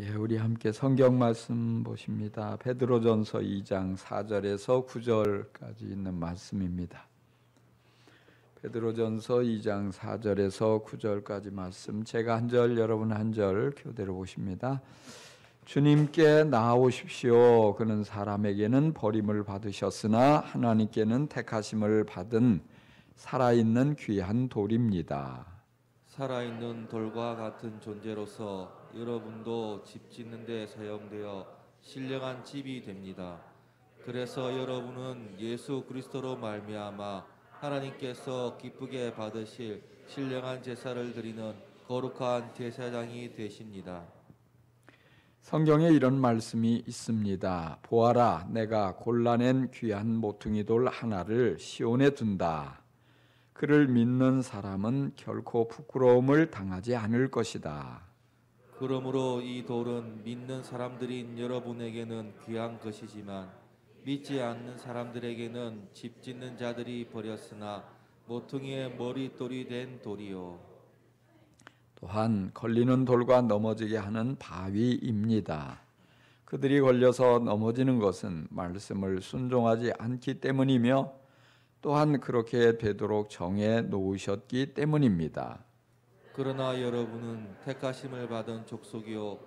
우리 함께 성경 말씀 보십니다. 베드로전서 2장 4절에서 9절까지 있는 말씀입니다. 베드로전서 2장 4절에서 9절까지 말씀, 제가 한 절, 여러분 한 절 교대로 보십니다. 주님께 나아오십시오. 그는 사람에게는 버림을 받으셨으나 하나님께는 택하심을 받은 살아있는 귀한 돌입니다. 살아있는 돌과 같은 존재로서 여러분도 집 짓는 데 사용되어 신령한 집이 됩니다. 그래서 여러분은 예수 그리스도로 말미암아 하나님께서 기쁘게 받으실 신령한 제사를 드리는 거룩한 제사장이 되십니다. 성경에 이런 말씀이 있습니다. 보아라, 내가 골라낸 귀한 모퉁이 돌 하나를 시온에 둔다. 그를 믿는 사람은 결코 부끄러움을 당하지 않을 것이다. 그러므로 이 돌은 믿는 사람들인 여러분에게는 귀한 것이지만 믿지 않는 사람들에게는 집 짓는 자들이 버렸으나 모퉁이의 머릿돌이 된 돌이요. 또한 걸리는 돌과 넘어지게 하는 바위입니다. 그들이 걸려서 넘어지는 것은 말씀을 순종하지 않기 때문이며 또한 그렇게 되도록 정해 놓으셨기 때문입니다. 그러나 여러분은 택하심을 받은 족속이요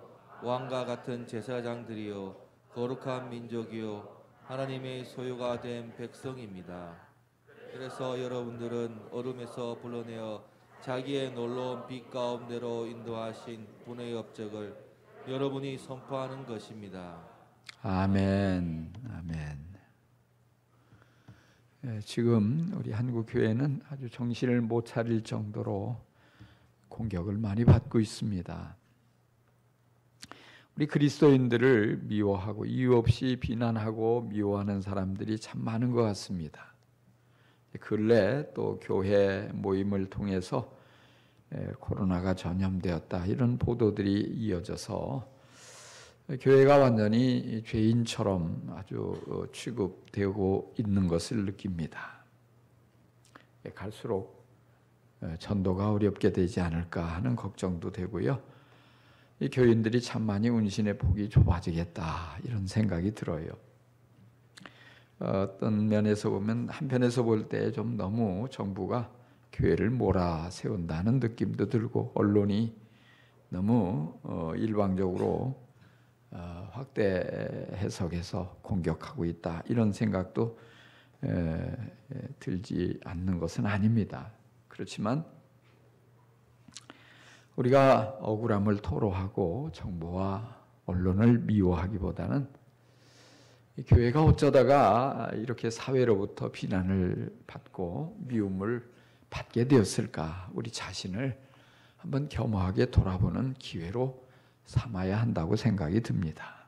왕과 같은 제사장들이요 거룩한 민족이요 하나님의 소유가 된 백성입니다. 그래서 여러분들은 어둠에서 불러내어 자기의 놀라운 빛 가운데로 인도하신 분의 업적을 여러분이 선포하는 것입니다. 아멘. 아멘. 지금 우리 한국 교회는 아주 정신을 못 차릴 정도로 공격을 많이 받고 있습니다. 우리 그리스도인들을 미워하고 이유 없이 비난하고 미워하는 사람들이 참 많은 것 같습니다. 근래 또 교회 모임을 통해서 코로나가 전염되었다 이런 보도들이 이어져서 교회가 완전히 죄인처럼 아주 취급되고 있는 것을 느낍니다. 갈수록 전도가 어렵게 되지 않을까 하는 걱정도 되고요. 이 교인들이 참 많이 운신의 폭이 좁아지겠다 이런 생각이 들어요. 어떤 면에서 보면 한편에서 볼 때 좀 너무 정부가 교회를 몰아세운다는 느낌도 들고 언론이 너무 일방적으로 확대 해석해서 공격하고 있다 이런 생각도 들지 않는 것은 아닙니다. 그렇지만 우리가 억울함을 토로하고 정부와 언론을 미워하기보다는 교회가 어쩌다가 이렇게 사회로부터 비난을 받고 미움을 받게 되었을까, 우리 자신을 한번 겸허하게 돌아보는 기회로 삼아야 한다고 생각이 듭니다.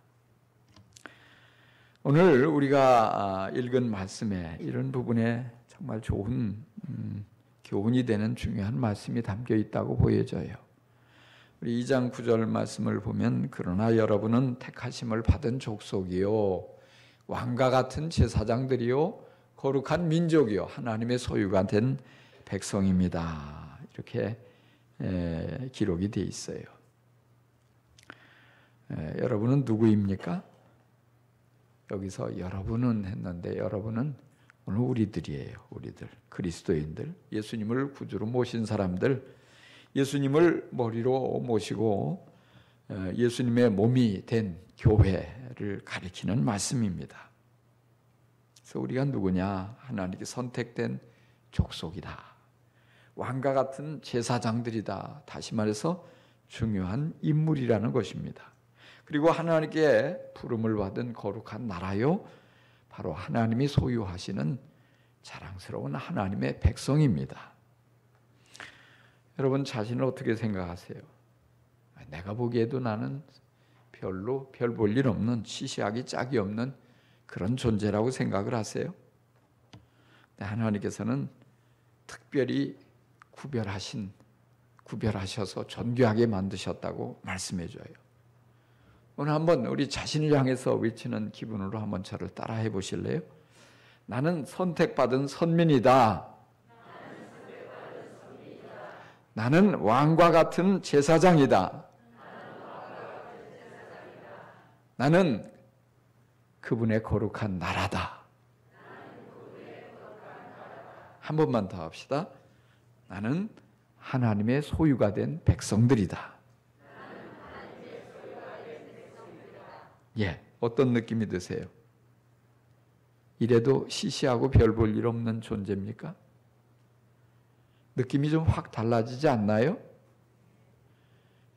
오늘 우리가 읽은 말씀에 이런 부분에 정말 좋은 교훈이 되는 중요한 말씀이 담겨 있다고 보여져요. 우리 2장 9절 말씀을 보면 그러나 여러분은 택하심을 받은 족속이요 왕과 같은 제사장들이요 거룩한 민족이요 하나님의 소유가 된 백성입니다. 이렇게 기록이 되어 있어요. 여러분은 누구입니까? 여기서 여러분은 했는데 여러분은 오늘 우리들이에요. 우리들 그리스도인들, 예수님을 구주로 모신 사람들, 예수님을 머리로 모시고 예수님의 몸이 된 교회를 가리키는 말씀입니다. 그래서 우리가 누구냐? 하나님께 선택된 족속이다. 왕과 같은 제사장들이다. 다시 말해서 중요한 인물이라는 것입니다. 그리고 하나님께 부름을 받은 거룩한 나라요, 바로 하나님이 소유하시는 자랑스러운 하나님의 백성입니다. 여러분 자신을 어떻게 생각하세요? 내가 보기에도 나는 별로 별 볼 일 없는, 시시하기 짝이 없는 그런 존재라고 생각을 하세요? 하나님께서는 특별히 구별하셔서 존귀하게 만드셨다고 말씀해줘요. 오늘 한번 우리 자신을 향해서 외치는 기분으로 한번 저를 따라해 보실래요? 나는 선택받은 선민이다. 나는 왕과 같은 제사장이다. 나는 그분의 거룩한 나라다. 한 번만 더 합시다. 나는 하나님의 소유가 된 백성들이다. 예, 어떤 느낌이 드세요? 이래도 시시하고 별 볼 일 없는 존재입니까? 느낌이 좀 확 달라지지 않나요?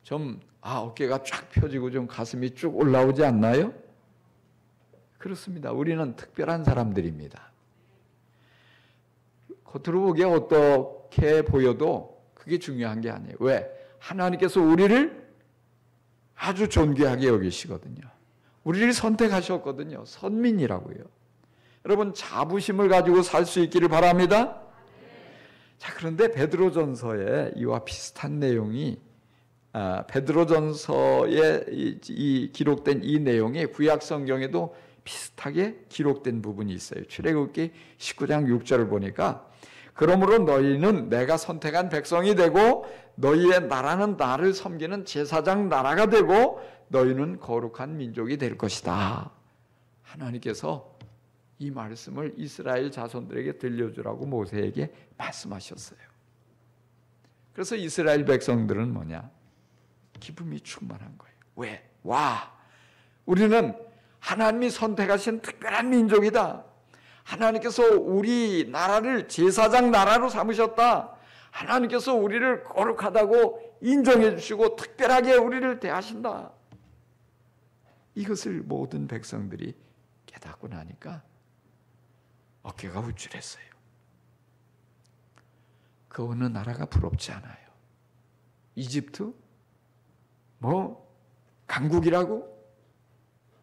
좀 어깨가 쫙 펴지고 좀 가슴이 쭉 올라오지 않나요? 그렇습니다. 우리는 특별한 사람들입니다. 겉으로 보기에 어떻게 보여도 그게 중요한 게 아니에요. 왜? 하나님께서 우리를 아주 존귀하게 여기시거든요. 우리를 선택하셨거든요. 선민이라고요. 여러분 자부심을 가지고 살 수 있기를 바랍니다. 자, 그런데 베드로전서에 이와 비슷한 내용이 베드로전서에 이 기록된 이 내용이 구약 성경에도 비슷하게 기록된 부분이 있어요. 출애굽기 19장 6절을 보니까 그러므로 너희는 내가 선택한 백성이 되고 너희의 나라는 나를 섬기는 제사장 나라가 되고 너희는 거룩한 민족이 될 것이다. 하나님께서 이 말씀을 이스라엘 자손들에게 들려주라고 모세에게 말씀하셨어요. 그래서 이스라엘 백성들은 뭐냐? 기쁨이 충만한 거예요. 왜? 와, 우리는 하나님이 선택하신 특별한 민족이다. 하나님께서 우리 나라를 제사장 나라로 삼으셨다. 하나님께서 우리를 거룩하다고 인정해 주시고 특별하게 우리를 대하신다. 이것을 모든 백성들이 깨닫고 나니까 어깨가 우쭐했어요. 그 어느 나라가 부럽지 않아요. 이집트? 강국이라고?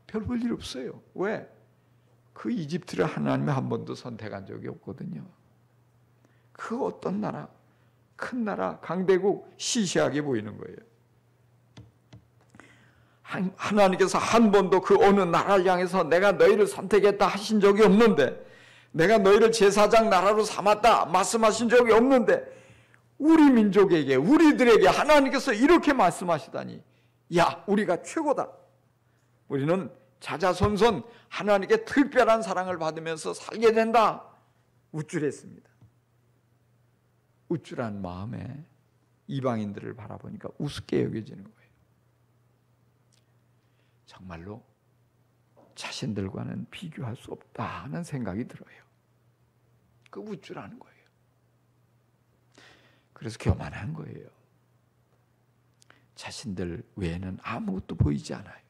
별 볼 일 없어요. 왜? 그 이집트를 하나님이 한 번도 선택한 적이 없거든요. 그 어떤 나라, 큰 나라, 강대국 시시하게 보이는 거예요. 하나님께서 한 번도 그 어느 나라를 향해서 내가 너희를 선택했다 하신 적이 없는데, 내가 너희를 제사장 나라로 삼았다 말씀하신 적이 없는데, 우리 민족에게, 우리들에게 하나님께서 이렇게 말씀하시다니, 야, 우리가 최고다. 우리는 자자손손 하나님께 특별한 사랑을 받으면서 살게 된다. 우쭐했습니다. 우쭐한 마음에 이방인들을 바라보니까 우습게 여겨지는 거예요. 정말로 자신들과는 비교할 수 없다는 생각이 들어요. 그 우쭐하는 거예요. 그래서 교만한 거예요. 자신들 외에는 아무것도 보이지 않아요.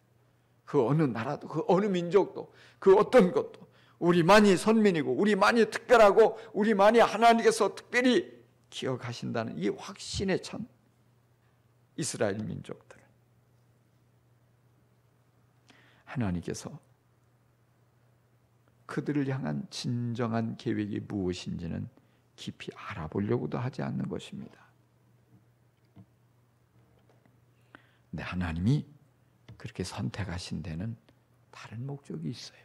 그 어느 나라도, 그 어느 민족도, 그 어떤 것도 우리만이 선민이고 우리만이 특별하고 우리만이 하나님께서 특별히 기억하신다는 이 확신에 찬 이스라엘 민족들은 하나님께서 그들을 향한 진정한 계획이 무엇인지는 깊이 알아보려고도 하지 않는 것입니다. 근데 하나님이 그렇게 선택하신 데는 다른 목적이 있어요.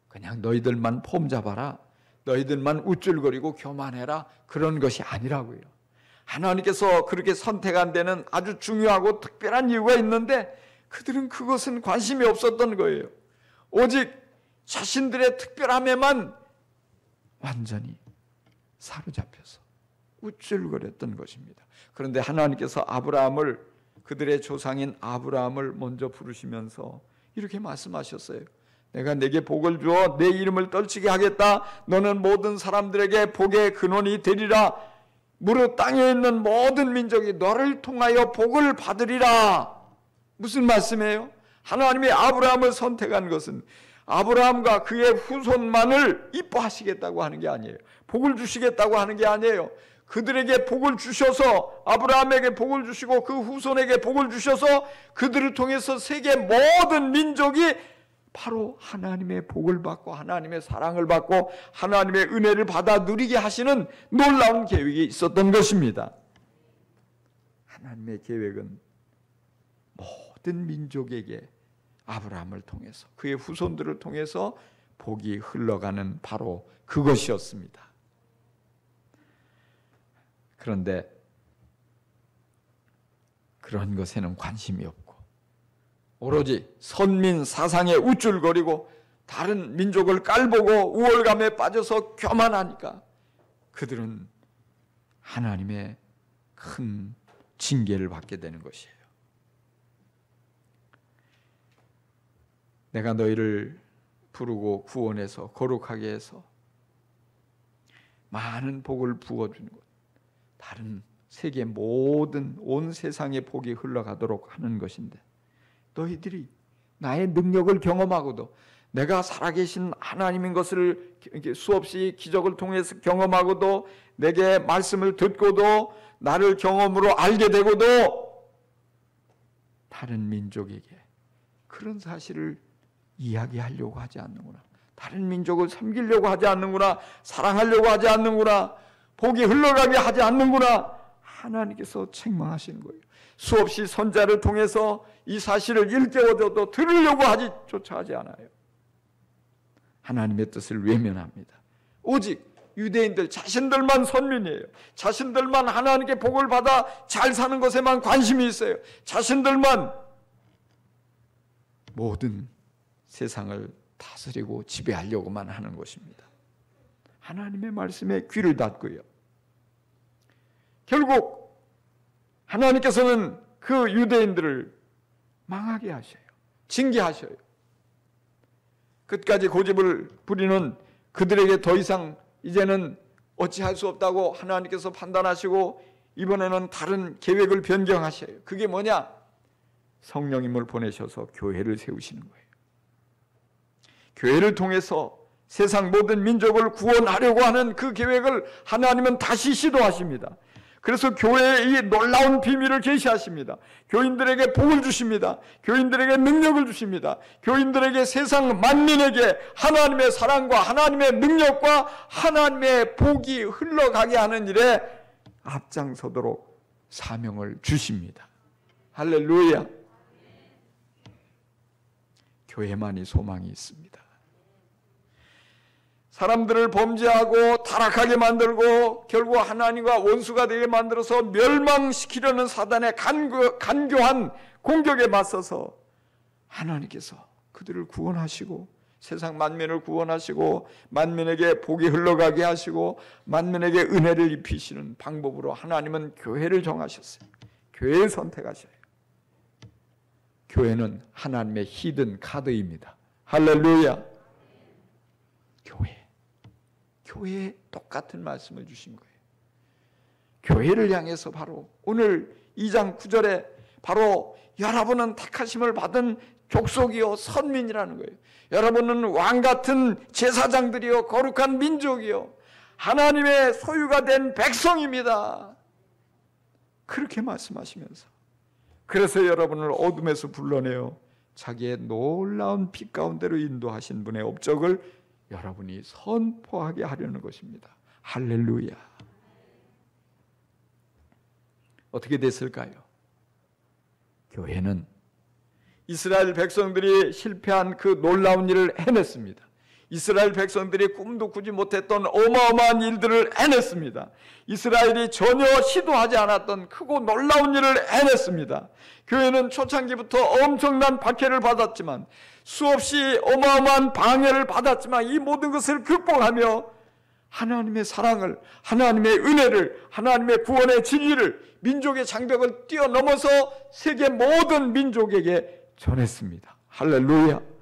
그냥 너희들만 폼 잡아라, 너희들만 우쭐거리고 교만해라, 그런 것이 아니라고요. 하나님께서 그렇게 선택한 데는 아주 중요하고 특별한 이유가 있는데 그들은 그것은 관심이 없었던 거예요. 오직 자신들의 특별함에만 완전히 사로잡혀서 우쭐거렸던 것입니다. 그런데 하나님께서 아브라함을, 그들의 조상인 아브라함을 먼저 부르시면서 이렇게 말씀하셨어요. 내가 내게 복을 주어 내 이름을 떨치게 하겠다. 너는 모든 사람들에게 복의 근원이 되리라. 무릇 땅에 있는 모든 민족이 너를 통하여 복을 받으리라. 무슨 말씀이에요? 하나님이 아브라함을 선택한 것은 아브라함과 그의 후손만을 이뻐하시겠다고 하는 게 아니에요. 복을 주시겠다고 하는 게 아니에요. 그들에게 복을 주셔서, 아브라함에게 복을 주시고 그 후손에게 복을 주셔서 그들을 통해서 세계 모든 민족이 바로 하나님의 복을 받고 하나님의 사랑을 받고 하나님의 은혜를 받아 누리게 하시는 놀라운 계획이 있었던 것입니다. 하나님의 계획은 모든 민족에게 아브라함을 통해서, 그의 후손들을 통해서 복이 흘러가는 바로 그것이었습니다. 그런데 그런 것에는 관심이 없고 오로지 선민 사상에 우쭐거리고 다른 민족을 깔보고 우월감에 빠져서 교만하니까 그들은 하나님의 큰 징계를 받게 되는 것이에요. 내가 너희를 부르고 구원해서 거룩하게 해서 많은 복을 부어주는 것, 다른 세계 모든 온 세상의 복이 흘러가도록 하는 것인데 너희들이 나의 능력을 경험하고도 내가 살아계신 하나님인 것을 수없이 기적을 통해서 경험하고도 내게 말씀을 듣고도 나를 경험으로 알게 되고도 다른 민족에게 그런 사실을 이야기하려고 하지 않는구나. 다른 민족을 섬기려고 하지 않는구나. 사랑하려고 하지 않는구나. 복이 흘러가게 하지 않는구나. 하나님께서 책망하시는 거예요. 수없이 선자를 통해서 이 사실을 일깨워줘도 들으려고 조차 하지 않아요. 하나님의 뜻을 외면합니다. 오직 유대인들 자신들만 선민이에요. 자신들만 하나님께 복을 받아 잘 사는 것에만 관심이 있어요. 자신들만 모든 세상을 다스리고 지배하려고만 하는 것입니다. 하나님의 말씀에 귀를 닫고요. 결국 하나님께서는 그 유대인들을 망하게 하셔요. 징계하셔요. 끝까지 고집을 부리는 그들에게 더 이상 이제는 어찌할 수 없다고 하나님께서 판단하시고 이번에는 다른 계획을 변경하셔요. 그게 뭐냐? 성령님을 보내셔서 교회를 세우시는 거예요. 교회를 통해서 세상 모든 민족을 구원하려고 하는 그 계획을 하나님은 다시 시도하십니다. 그래서 교회의 이 놀라운 비밀을 계시하십니다. 교인들에게 복을 주십니다. 교인들에게 능력을 주십니다. 교인들에게 세상 만민에게 하나님의 사랑과 하나님의 능력과 하나님의 복이 흘러가게 하는 일에 앞장서도록 사명을 주십니다. 할렐루야. 교회만이 소망이 있습니다. 사람들을 범죄하고 타락하게 만들고 결국 하나님과 원수가 되게 만들어서 멸망시키려는 사단의 간교한 공격에 맞서서 하나님께서 그들을 구원하시고 세상 만민을 구원하시고 만민에게 복이 흘러가게 하시고 만민에게 은혜를 입히시는 방법으로 하나님은 교회를 정하셨어요. 교회를 선택하셔요. 교회는 하나님의 히든 카드입니다. 할렐루야. 교회에 똑같은 말씀을 주신 거예요. 교회를 향해서 바로 오늘 2장 9절에 바로 여러분은 택하심을 받은 족속이요 선민이라는 거예요. 여러분은 왕같은 제사장들이요 거룩한 민족이요 하나님의 소유가 된 백성입니다. 그렇게 말씀하시면서 그래서 여러분을 어둠에서 불러내어 자기의 놀라운 빛 가운데로 인도하신 분의 업적을 여러분이 선포하게 하려는 것입니다. 할렐루야. 어떻게 됐을까요? 교회는 이스라엘 백성들이 실패한 그 놀라운 일을 해냈습니다. 이스라엘 백성들이 꿈도 꾸지 못했던 어마어마한 일들을 해냈습니다. 이스라엘이 전혀 시도하지 않았던 크고 놀라운 일을 해냈습니다. 교회는 초창기부터 엄청난 박해를 받았지만 수없이 어마어마한 방해를 받았지만 이 모든 것을 극복하며 하나님의 사랑을, 하나님의 은혜를, 하나님의 구원의 진리를 민족의 장벽을 뛰어넘어서 세계 모든 민족에게 전했습니다. 할렐루야.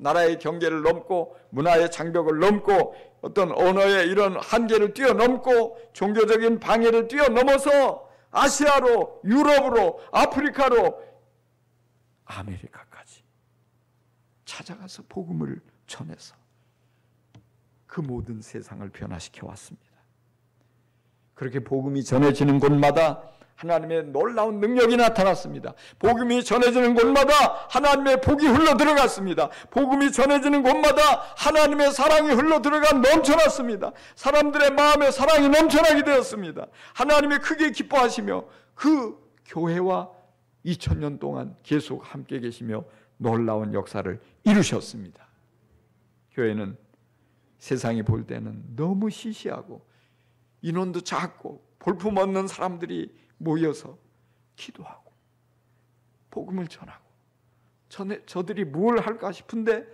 나라의 경계를 넘고 문화의 장벽을 넘고 어떤 언어의 이런 한계를 뛰어넘고 종교적인 방해를 뛰어넘어서 아시아로, 유럽으로, 아프리카로, 아메리카까지 찾아가서 복음을 전해서 그 모든 세상을 변화시켜 왔습니다. 그렇게 복음이 전해지는 곳마다 하나님의 놀라운 능력이 나타났습니다. 복음이 전해지는 곳마다 하나님의 복이 흘러들어갔습니다. 복음이 전해지는 곳마다 하나님의 사랑이 흘러들어가 넘쳐났습니다. 사람들의 마음에 사랑이 넘쳐나게 되었습니다. 하나님이 크게 기뻐하시며 그 교회와 2000년 동안 계속 함께 계시며 놀라운 역사를 이루셨습니다. 교회는 세상이 볼 때는 너무 시시하고 인원도 작고 볼품없는 사람들이 모여서 기도하고 복음을 전하고 저들이 뭘 할까 싶은데,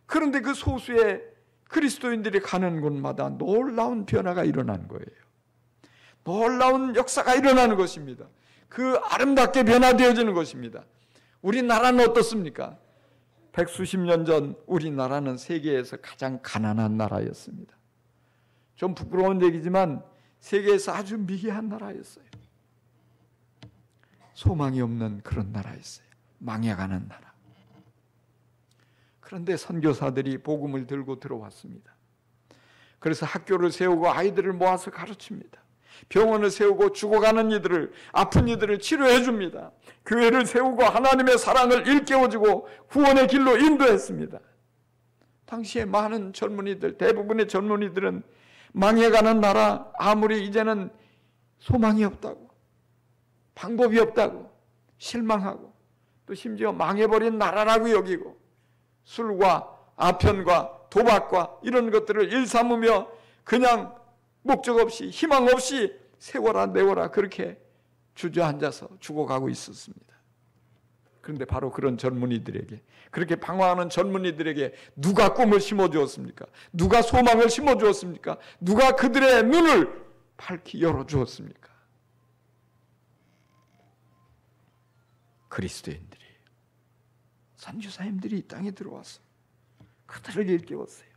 그런데 그 소수의 그리스도인들이 가는 곳마다 놀라운 변화가 일어난 거예요. 놀라운 역사가 일어나는 것입니다. 그 아름답게 변화되어지는 것입니다. 우리나라는 어떻습니까? 백수십 년 전 우리나라는 세계에서 가장 가난한 나라였습니다. 좀 부끄러운 얘기지만 세계에서 아주 미개한 나라였어요. 소망이 없는 그런 나라였어요. 망해가는 나라. 그런데 선교사들이 복음을 들고 들어왔습니다. 그래서 학교를 세우고 아이들을 모아서 가르칩니다. 병원을 세우고 죽어가는 이들을, 아픈 이들을 치료해 줍니다. 교회를 세우고 하나님의 사랑을 일깨워주고 구원의 길로 인도했습니다. 당시에 많은 젊은이들, 대부분의 젊은이들은 망해가는 나라, 아무리 이제는 소망이 없다고, 방법이 없다고 실망하고, 또 심지어 망해버린 나라라고 여기고, 술과 아편과 도박과 이런 것들을 일삼으며 그냥 목적 없이 희망 없이 세워라 내워라 그렇게 주저앉아서 죽어가고 있었습니다. 그런데 바로 그런 젊은이들에게, 그렇게 방황하는 젊은이들에게 누가 꿈을 심어주었습니까? 누가 소망을 심어주었습니까? 누가 그들의 눈을 밝히 열어주었습니까? 그리스도인들이에요. 선교사님들이 이 땅에 들어왔어요. 그들을 일깨웠어요.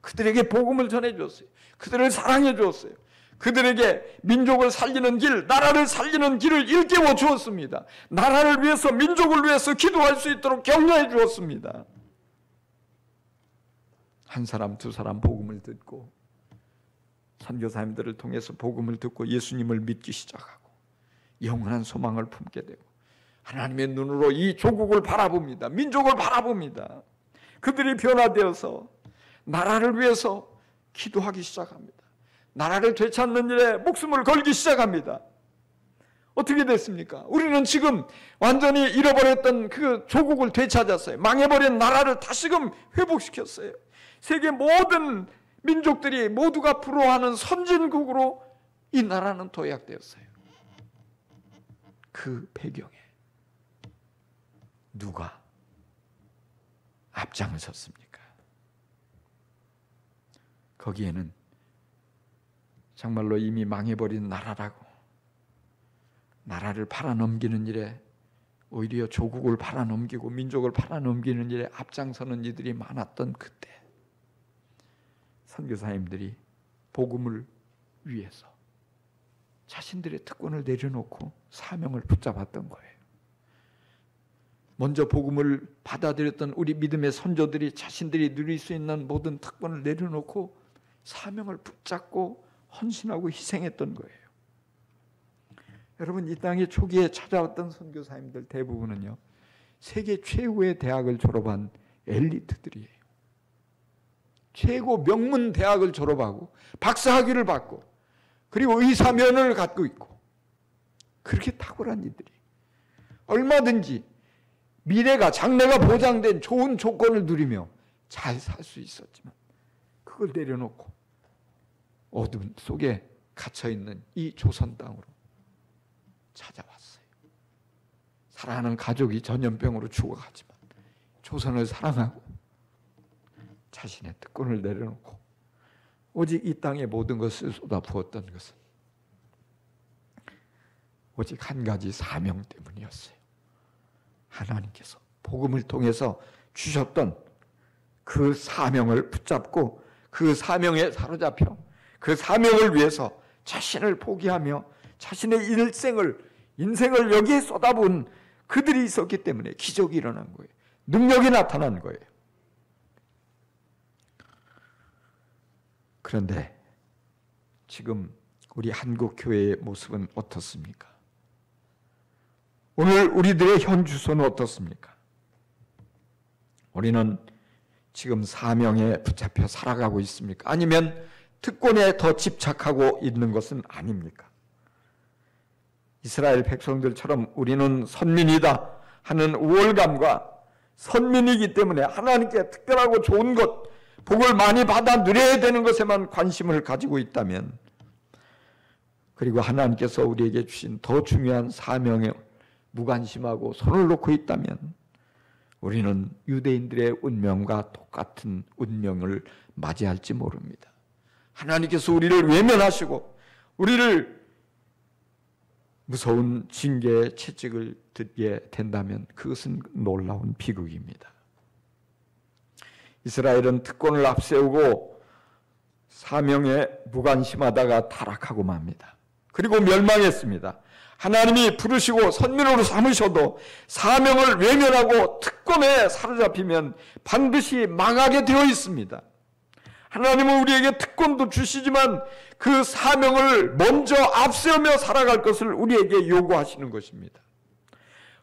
그들에게 복음을 전해주었어요. 그들을 사랑해 주었어요. 그들에게 민족을 살리는 길, 나라를 살리는 길을 일깨워 주었습니다. 나라를 위해서, 민족을 위해서 기도할 수 있도록 격려해 주었습니다. 한 사람, 두 사람 복음을 듣고, 선교사님들을 통해서 복음을 듣고 예수님을 믿기 시작하고 영원한 소망을 품게 되고 하나님의 눈으로 이 조국을 바라봅니다. 민족을 바라봅니다. 그들이 변화되어서 나라를 위해서 기도하기 시작합니다. 나라를 되찾는 일에 목숨을 걸기 시작합니다. 어떻게 됐습니까? 우리는 지금 완전히 잃어버렸던 그 조국을 되찾았어요. 망해버린 나라를 다시금 회복시켰어요. 세계 모든 민족들이 모두가 부러워하는 선진국으로 이 나라는 도약되었어요. 그 배경에 누가 앞장을 섰습니까? 거기에는 정말로 이미 망해버린 나라라고, 나라를 팔아넘기는 일에, 오히려 조국을 팔아넘기고 민족을 팔아넘기는 일에 앞장서는 이들이 많았던 그때, 선교사님들이 복음을 위해서 자신들의 특권을 내려놓고 사명을 붙잡았던 거예요. 먼저 복음을 받아들였던 우리 믿음의 선조들이 자신들이 누릴 수 있는 모든 특권을 내려놓고 사명을 붙잡고 헌신하고 희생했던 거예요. 여러분, 이 땅에 초기에 찾아왔던 선교사님들 대부분은요, 세계 최고의 대학을 졸업한 엘리트들이에요. 최고 명문 대학을 졸업하고 박사학위를 받고 그리고 의사면허를 갖고 있고, 그렇게 탁월한 이들이 얼마든지 미래가, 장래가 보장된 좋은 조건을 누리며 잘 살 수 있었지만 그걸 내려놓고 어둠 속에 갇혀있는 이 조선 땅으로 찾아왔어요. 사랑하는 가족이 전염병으로 죽어가지만 조선을 사랑하고 자신의 특권을 내려놓고 오직 이 땅에 모든 것을 쏟아부었던 것은 오직 한 가지 사명 때문이었어요. 하나님께서 복음을 통해서 주셨던 그 사명을 붙잡고 그 사명에 사로잡혀 그 사명을 위해서 자신을 포기하며 자신의 인생을 여기에 쏟아부은 그들이 있었기 때문에 기적이 일어난 거예요. 능력이 나타난 거예요. 그런데 지금 우리 한국 교회의 모습은 어떻습니까? 오늘 우리들의 현 주소는 어떻습니까? 우리는 지금 사명에 붙잡혀 살아가고 있습니까? 아니면 특권에 더 집착하고 있는 것은 아닙니까? 이스라엘 백성들처럼 우리는 선민이다 하는 우월감과 선민이기 때문에 하나님께 특별하고 좋은 것, 복을 많이 받아 누려야 되는 것에만 관심을 가지고 있다면, 그리고 하나님께서 우리에게 주신 더 중요한 사명에 무관심하고 손을 놓고 있다면 우리는 유대인들의 운명과 똑같은 운명을 맞이할지 모릅니다. 하나님께서 우리를 외면하시고 우리를 무서운 징계의 채찍을 듣게 된다면 그것은 놀라운 비극입니다. 이스라엘은 특권을 앞세우고 사명에 무관심하다가 타락하고 맙니다. 그리고 멸망했습니다. 하나님이 부르시고 선민으로 삼으셔도 사명을 외면하고 특권에 사로잡히면 반드시 망하게 되어 있습니다. 하나님은 우리에게 특권도 주시지만 그 사명을 먼저 앞세우며 살아갈 것을 우리에게 요구하시는 것입니다.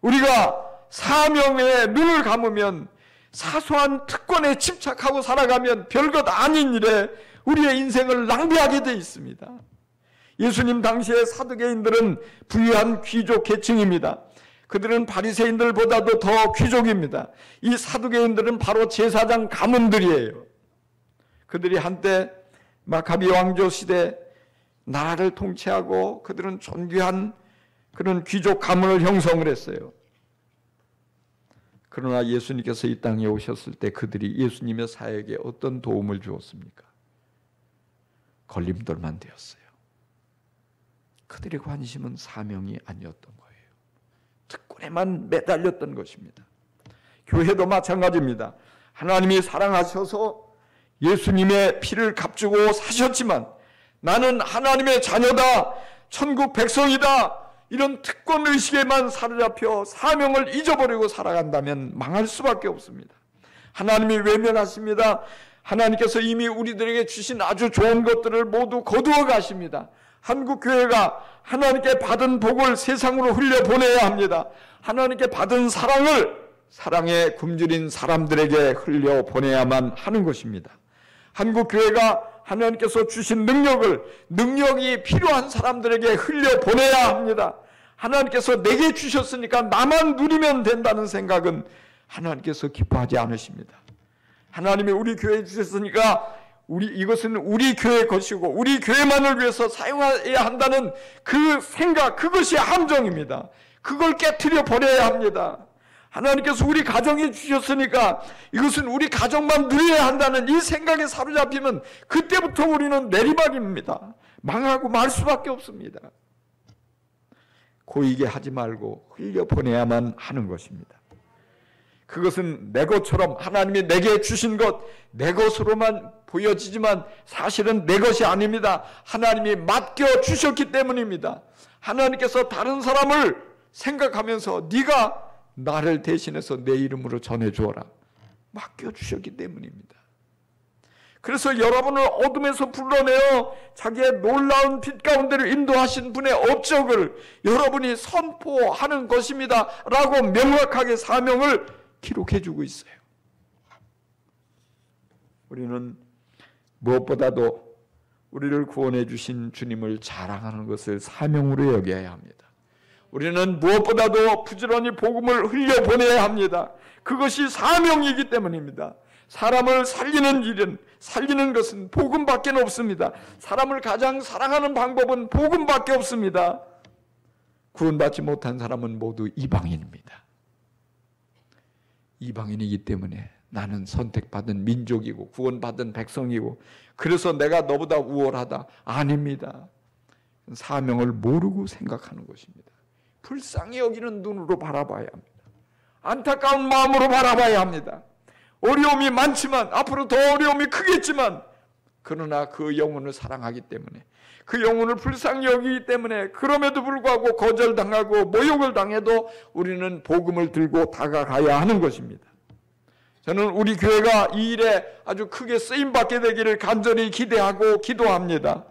우리가 사명에 눈을 감으면 사소한 특권에 집착하고 살아가면 별것 아닌 일에 우리의 인생을 낭비하게 되어 있습니다. 예수님 당시의 사두개인들은 부유한 귀족 계층입니다. 그들은 바리새인들보다도 더 귀족입니다. 이 사두개인들은 바로 제사장 가문들이에요. 그들이 한때 마카비 왕조 시대 나라를 통치하고 그들은 존귀한 그런 귀족 가문을 형성을 했어요. 그러나 예수님께서 이 땅에 오셨을 때 그들이 예수님의 사역에 어떤 도움을 주었습니까? 걸림돌만 되었어요. 그들의 관심은 사명이 아니었던 거예요. 특권에만 매달렸던 것입니다. 교회도 마찬가지입니다. 하나님이 사랑하셔서 예수님의 피를 값주고 사셨지만 나는 하나님의 자녀다, 천국 백성이다, 이런 특권의식에만 사로잡혀 사명을 잊어버리고 살아간다면 망할 수밖에 없습니다. 하나님이 외면하십니다. 하나님께서 이미 우리들에게 주신 아주 좋은 것들을 모두 거두어 가십니다. 한국교회가 하나님께 받은 복을 세상으로 흘려보내야 합니다. 하나님께 받은 사랑을 사랑에 굶주린 사람들에게 흘려보내야만 하는 것입니다. 한국교회가 하나님께서 주신 능력이 필요한 사람들에게 흘려보내야 합니다. 하나님께서 내게 주셨으니까 나만 누리면 된다는 생각은 하나님께서 기뻐하지 않으십니다. 하나님이 우리 교회에 주셨으니까 이것은 우리 교회 것이고 우리 교회만을 위해서 사용해야 한다는 그 생각, 그것이 함정입니다. 그걸 깨트려 버려야 합니다. 하나님께서 우리 가정에 주셨으니까 이것은 우리 가정만 누려야 한다는 이 생각에 사로잡히면 그때부터 우리는 내리막입니다. 망하고 말 수밖에 없습니다. 고이게 하지 말고 흘려보내야만 하는 것입니다. 그것은 내 것처럼 하나님이 내게 주신 것, 내 것으로만 보여지지만 사실은 내 것이 아닙니다. 하나님이 맡겨주셨기 때문입니다. 하나님께서 다른 사람을 생각하면서 네가 나를 대신해서 내 이름으로 전해주어라 맡겨주셨기 때문입니다. 그래서 여러분을 어둠에서 불러내어 자기의 놀라운 빛 가운데를 인도하신 분의 업적을 여러분이 선포하는 것입니다 라고 명확하게 사명을 기록해주고 있어요. 우리는 무엇보다도 우리를 구원해 주신 주님을 자랑하는 것을 사명으로 여겨야 합니다. 우리는 무엇보다도 부지런히 복음을 흘려보내야 합니다. 그것이 사명이기 때문입니다. 사람을 살리는 것은 복음밖에 없습니다. 사람을 가장 사랑하는 방법은 복음밖에 없습니다. 구원받지 못한 사람은 모두 이방인입니다. 이방인이기 때문에 나는 선택받은 민족이고 구원받은 백성이고 그래서 내가 너보다 우월하다. 아닙니다. 사명을 모르고 생각하는 것입니다. 불쌍히 여기는 눈으로 바라봐야 합니다. 안타까운 마음으로 바라봐야 합니다. 어려움이 많지만 앞으로 더 어려움이 크겠지만 그러나 그 영혼을 사랑하기 때문에 그 영혼을 불쌍히 여기기 때문에 그럼에도 불구하고 거절당하고 모욕을 당해도 우리는 복음을 들고 다가가야 하는 것입니다. 저는 우리 교회가 이 일에 아주 크게 쓰임받게 되기를 간절히 기대하고 기도합니다.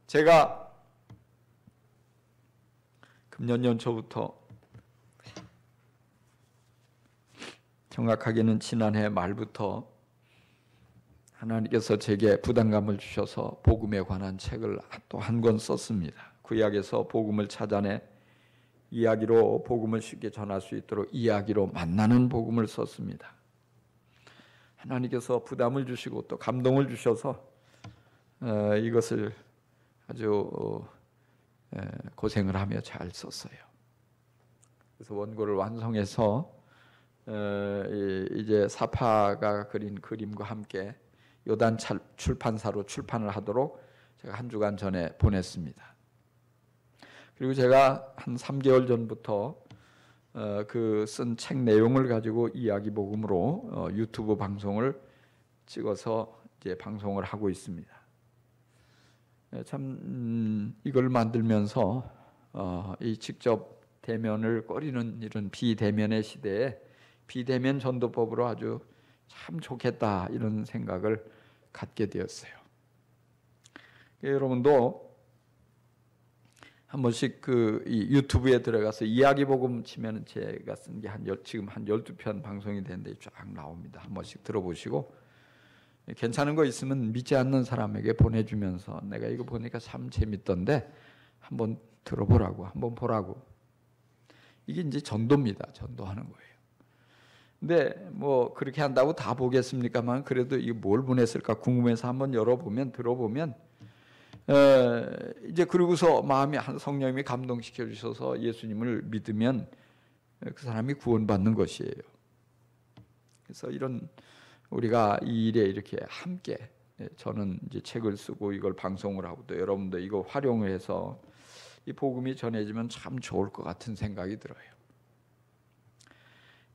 제가 금년 연초부터 정확하게는 지난해 말부터 하나님께서 제게 부담감을 주셔서 복음에 관한 책을 또 한 권 썼습니다. 구약에서 복음을 찾아내 이야기로 복음을 쉽게 전할 수 있도록 이야기로 만나는 복음을 썼습니다. 하나님께서 부담을 주시고 또 감동을 주셔서 이것을 아주 고생을 하며 잘 썼어요. 그래서 원고를 완성해서 이제 사파가 그린 그림과 함께 요단 출판사로 출판을 하도록 제가 한 주간 전에 보냈습니다. 그리고 제가 한 3개월 전부터 그 쓴 책 내용을 가지고 이야기 복음으로 유튜브 방송을 찍어서 이제 방송을 하고 있습니다. 참 이걸 만들면서 이 직접 대면을 꺼리는 이런 비대면의 시대에 비대면 전도법으로 아주 참 좋겠다 이런 생각을 갖게 되었어요. 여러분도 한 번씩 이 유튜브에 들어가서 이야기 복음 치면 제가 쓴 게 지금 한 12편 방송이 되는데 쫙 나옵니다. 한 번씩 들어보시고 괜찮은 거 있으면 믿지 않는 사람에게 보내주면서 내가 이거 보니까 참 재밌던데 한번 들어보라고, 한번 보라고. 이게 이제 전도입니다. 전도하는 거예요. 근데 뭐 그렇게 한다고 다 보겠습니까만 그래도 이게 뭘 보냈을까 궁금해서 한번 열어보면 들어보면 이제 그러고서 마음이 성령님이 감동시켜 주셔서 예수님을 믿으면 그 사람이 구원받는 것이에요. 그래서 이런 우리가 이 일에 이렇게 함께 저는 이제 책을 쓰고 이걸 방송을 하고 또 여러분도 이거 활용을 해서 이 복음이 전해지면 참 좋을 것 같은 생각이 들어요.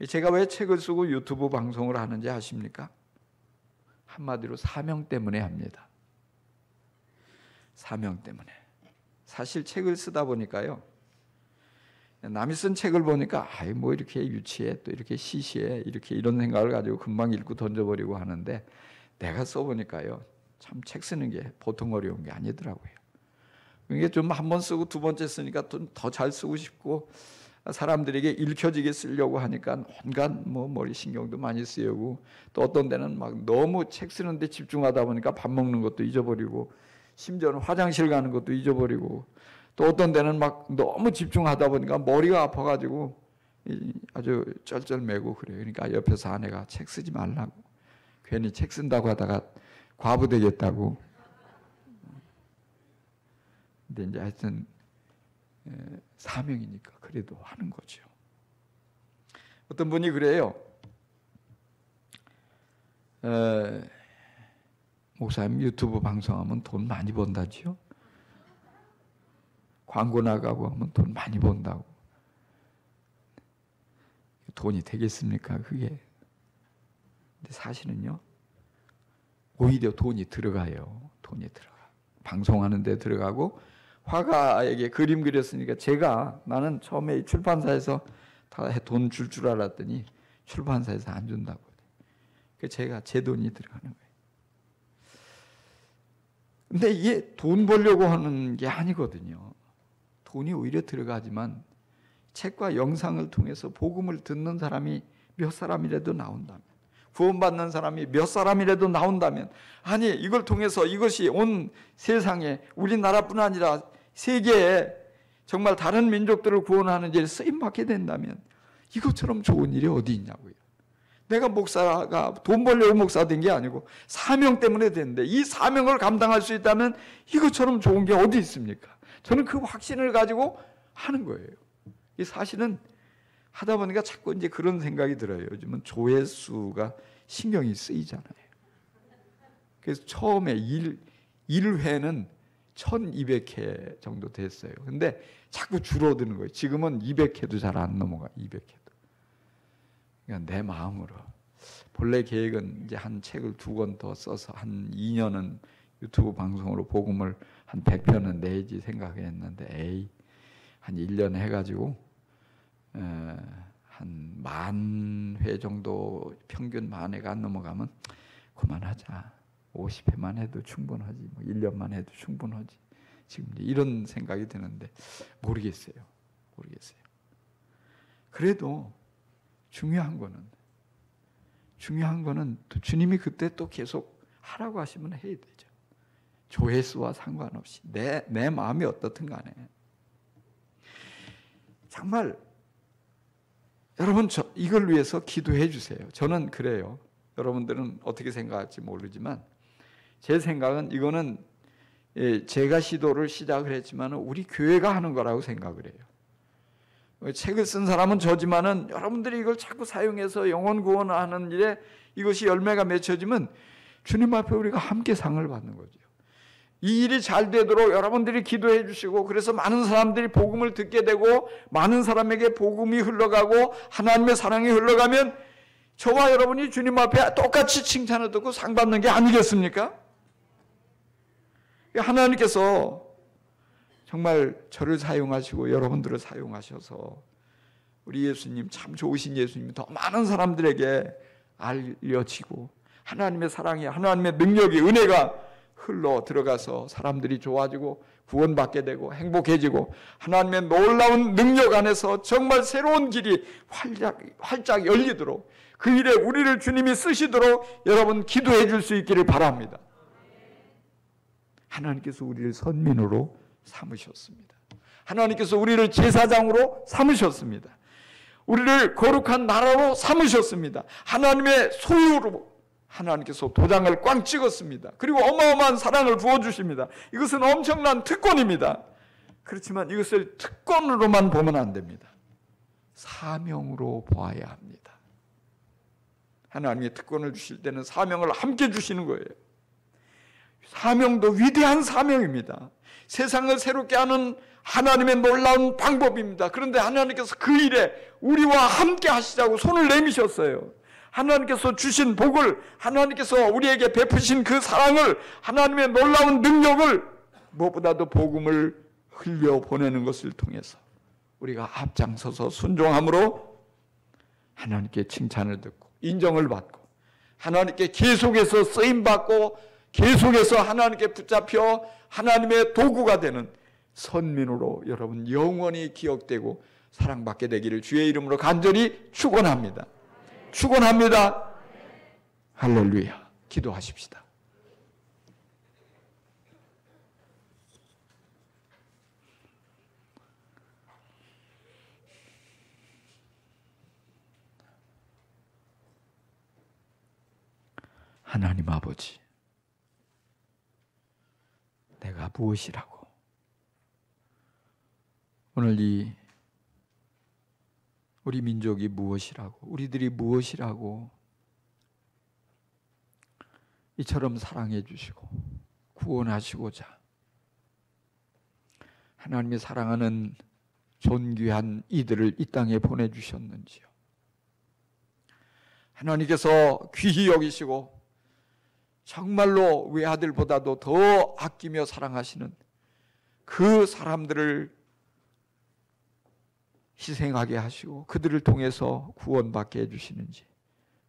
제가 왜 책을 쓰고 유튜브 방송을 하는지 아십니까? 한마디로 사명 때문에 합니다. 사명 때문에. 사실 책을 쓰다 보니까요. 남이 쓴 책을 보니까 뭐 이렇게 유치해 또 이렇게 시시해 이렇게 이런 생각을 가지고 금방 읽고 던져버리고 하는데 내가 써보니까요. 참 책 쓰는 게 보통 어려운 게 아니더라고요. 이게 좀 한 번 쓰고 두 번째 쓰니까 더 잘 쓰고 싶고 사람들에게 읽혀지게 쓰려고 하니까 온갖 뭐 머리 신경도 많이 쓰이고 또 어떤 데는 막 너무 책 쓰는데 집중하다 보니까 밥 먹는 것도 잊어버리고 심지어는 화장실 가는 것도 잊어버리고 또 어떤 데는 막 너무 집중하다 보니까 머리가 아파가지고 아주 쩔쩔매고 그래요. 그러니까 옆에서 아내가 책 쓰지 말라고 괜히 책 쓴다고 하다가 과부 되겠다고. 근데 이제 하여튼 사명이니까 그래도 하는 거죠. 어떤 분이 그래요. 목사님 유튜브 방송하면 돈 많이 번다지요? 광고 나가고 하면 돈 많이 번다고. 돈이 되겠습니까 그게? 근데 사실은요. 오히려 돈이 들어가요. 돈이 들어가. 방송하는 데 들어가고 화가에게 그림 그렸으니까 나는 처음에 출판사에서 다 돈 줄 줄 알았더니 출판사에서 안 준다고. 그래서 제 돈이 들어가는 거예요. 근데 이게 돈 벌려고 하는 게 아니거든요. 돈이 오히려 들어가지만 책과 영상을 통해서 복음을 듣는 사람이 몇 사람이라도 나온다면 구원받는 사람이 몇 사람이라도 나온다면 아니 이걸 통해서 이것이 온 세상에 우리나라뿐 아니라 세계에 정말 다른 민족들을 구원하는 일에 쓰임받게 된다면 이것처럼 좋은 일이 어디 있냐고요. 내가 목사가 돈 벌려고 목사 된 게 아니고 사명 때문에 됐는데 이 사명을 감당할 수 있다면 이것처럼 좋은 게 어디 있습니까? 저는 그 확신을 가지고 하는 거예요. 이 사실은 하다 보니까 자꾸 이제 그런 생각이 들어요. 요즘은 조회수가 신경이 쓰이잖아요. 그래서 처음에 1회는 1200회 정도 됐어요. 근데 자꾸 줄어드는 거예요. 지금은 200회도 잘 안 넘어가. 200회도. 그러니까 내 마음으로 본래 계획은 이제 한 책을 2권 더 써서 한 2년은 유튜브 방송으로 복음을 한 100편은 내지 생각했는데 한 1년 해가지고 한 10,000회 정도 평균 10,000회가 안 넘어가면 그만하자. 50회만 해도 충분하지. 뭐 1년만 해도 충분하지. 지금 이런 생각이 드는데 모르겠어요. 그래도 중요한 거는 또 주님이 그때 또 계속 하라고 하시면 해야 되죠. 조회수와 상관없이 내 마음이 어떻든 간에 정말 여러분 이걸 위해서 기도해 주세요. 저는 그래요. 여러분들은 어떻게 생각할지 모르지만 제 생각은 이거는 제가 시도를 시작을 했지만 우리 교회가 하는 거라고 생각을 해요. 책을 쓴 사람은 저지만은 여러분들이 이걸 자꾸 사용해서 영혼 구원하는 일에 이것이 열매가 맺혀지면 주님 앞에 우리가 함께 상을 받는 거죠. 이 일이 잘 되도록 여러분들이 기도해 주시고, 그래서 많은 사람들이 복음을 듣게 되고 많은 사람에게 복음이 흘러가고 하나님의 사랑이 흘러가면 저와 여러분이 주님 앞에 똑같이 칭찬을 듣고 상 받는 게 아니겠습니까? 하나님께서 정말 저를 사용하시고 여러분들을 사용하셔서 우리 예수님, 참 좋으신 예수님이 더 많은 사람들에게 알려지고 하나님의 사랑이, 하나님의 능력이, 은혜가 흘러 들어가서 사람들이 좋아지고 구원받게 되고 행복해지고 하나님의 놀라운 능력 안에서 정말 새로운 길이 활짝 열리도록, 그 일에 우리를 주님이 쓰시도록 여러분 기도해 줄 수 있기를 바랍니다. 하나님께서 우리를 선민으로 삼으셨습니다. 하나님께서 우리를 제사장으로 삼으셨습니다. 우리를 거룩한 나라로 삼으셨습니다. 하나님의 소유로 하나님께서 도장을 꽝 찍었습니다. 그리고 어마어마한 사랑을 부어주십니다. 이것은 엄청난 특권입니다. 그렇지만 이것을 특권으로만 보면 안 됩니다. 사명으로 보아야 합니다. 하나님의 특권을 주실 때는 사명을 함께 주시는 거예요. 사명도 위대한 사명입니다. 세상을 새롭게 하는 하나님의 놀라운 방법입니다. 그런데 하나님께서 그 일에 우리와 함께 하시자고 손을 내미셨어요. 하나님께서 주신 복을, 하나님께서 우리에게 베푸신 그 사랑을, 하나님의 놀라운 능력을, 무엇보다도 복음을 흘려보내는 것을 통해서 우리가 앞장서서 순종함으로 하나님께 칭찬을 듣고 인정을 받고 하나님께 계속해서 쓰임받고 계속해서 하나님께 붙잡혀 하나님의 도구가 되는 선민으로 여러분 영원히 기억되고 사랑받게 되기를 주의 이름으로 간절히 축원합니다. 축원합니다. 할렐루야. 기도하십시다. 하나님 아버지, 내가 무엇이라고, 오늘 이 우리 민족이 무엇이라고, 우리들이 무엇이라고 이처럼 사랑해 주시고 구원하시고자 하나님이 사랑하는 존귀한 이들을 이 땅에 보내주셨는지요. 하나님께서 귀히 여기시고 정말로 외아들보다도 더 아끼며 사랑하시는 그 사람들을 희생하게 하시고 그들을 통해서 구원받게 해주시는지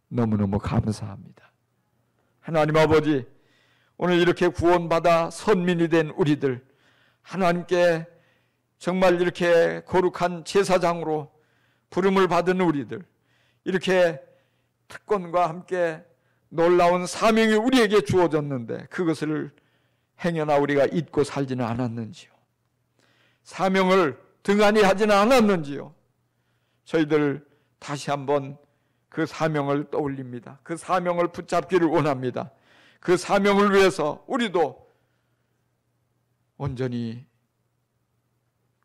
너무너무 감사합니다. 하나님 아버지, 오늘 이렇게 구원받아 선민이 된 우리들, 하나님께 정말 이렇게 거룩한 제사장으로 부름을 받은 우리들, 이렇게 특권과 함께 놀라운 사명이 우리에게 주어졌는데 그것을 행여나 우리가 잊고 살지는 않았는지요. 사명을 등한히 하지는 않았는지요. 저희들 다시 한번 그 사명을 떠올립니다. 그 사명을 붙잡기를 원합니다. 그 사명을 위해서 우리도 온전히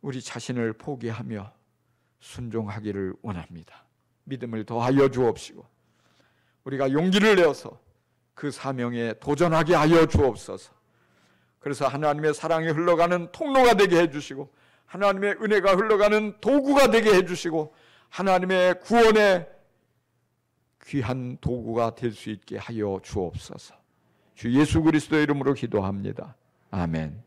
우리 자신을 포기하며 순종하기를 원합니다. 믿음을 더하여 주옵시고 우리가 용기를 내어서 그 사명에 도전하게 하여 주옵소서. 그래서 하나님의 사랑이 흘러가는 통로가 되게 해주시고 하나님의 은혜가 흘러가는 도구가 되게 해주시고 하나님의 구원의 귀한 도구가 될 수 있게 하여 주옵소서. 주 예수 그리스도의 이름으로 기도합니다. 아멘.